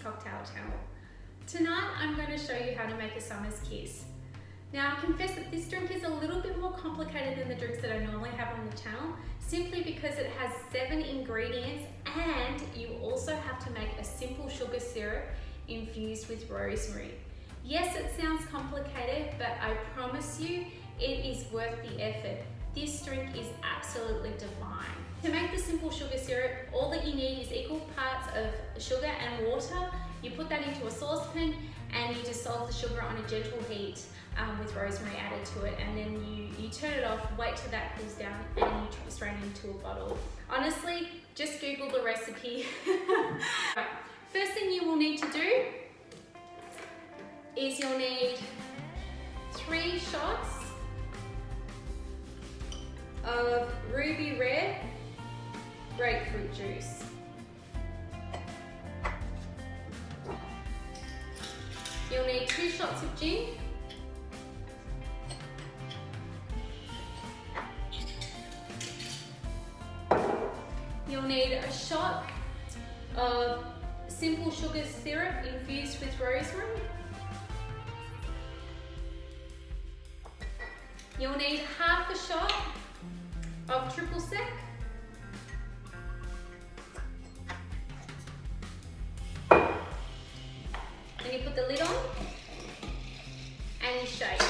cocktail channel. Tonight I'm going to show you how to make a summer's kiss. Now I confess that this drink is a little bit more complicated than the drinks that I normally have on the channel, simply because it has 7 ingredients and you also have to make a simple sugar syrup infused with rosemary. Yes, it sounds complicated, but I promise you it is worth the effort. This drink is absolutely divine. To make the simple sugar syrup, all that you need is equal parts of sugar and water. You put that into a saucepan and you dissolve the sugar on a gentle heat with rosemary added to it, and then you turn it off, wait till that cools down, and you strain it into a bottle. Honestly, just Google the recipe. Right. First thing you will need to do is you'll need 3 shots of Ruby Red Grapefruit Juice. You'll need 2 shots of gin. You'll need a shot of simple sugar syrup infused with rosemary. You'll need half a shot of triple sec. Then you put the lid on and you shake.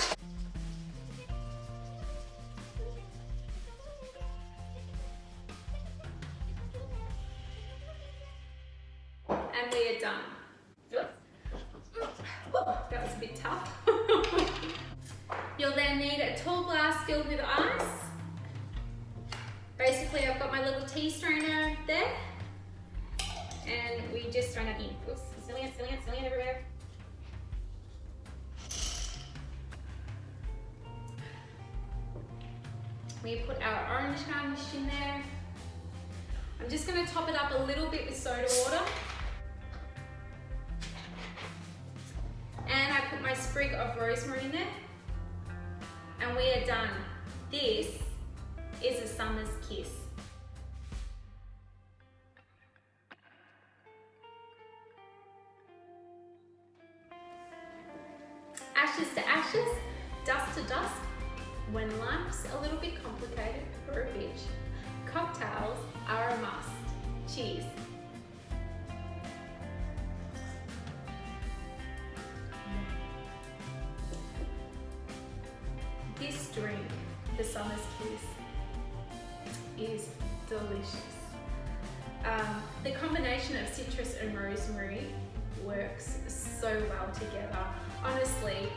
And we are done. That was a bit tough. You'll then need a tall glass filled with ice. Basically, I've got my little tea strainer there, and we just strain it in. Oops, silly it everywhere. We put our orange garnish in there. I'm just going to top it up a little bit with soda water. And I put my sprig of rosemary in there. And we are done. This is a summer's kiss. Ashes to ashes, dust to dust. When life's a little bit complicated for a bitch, cocktails are a must. Cheers. This drink, the summer's kiss, is delicious. The combination of citrus and rosemary works so well together. Honestly,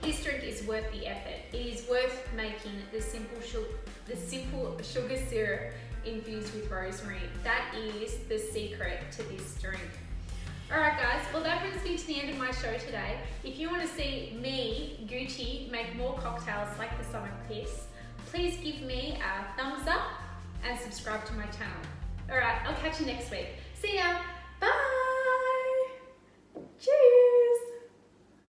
this drink is worth the effort. It is worth making the simple sugar syrup infused with rosemary. That is the secret to this drink. Alright guys, well that brings me to the end of my show today. If you want to see me, Goochie, make more cocktails like the summer kiss, please give me a thumbs up and subscribe to my channel. Alright, I'll catch you next week. See ya!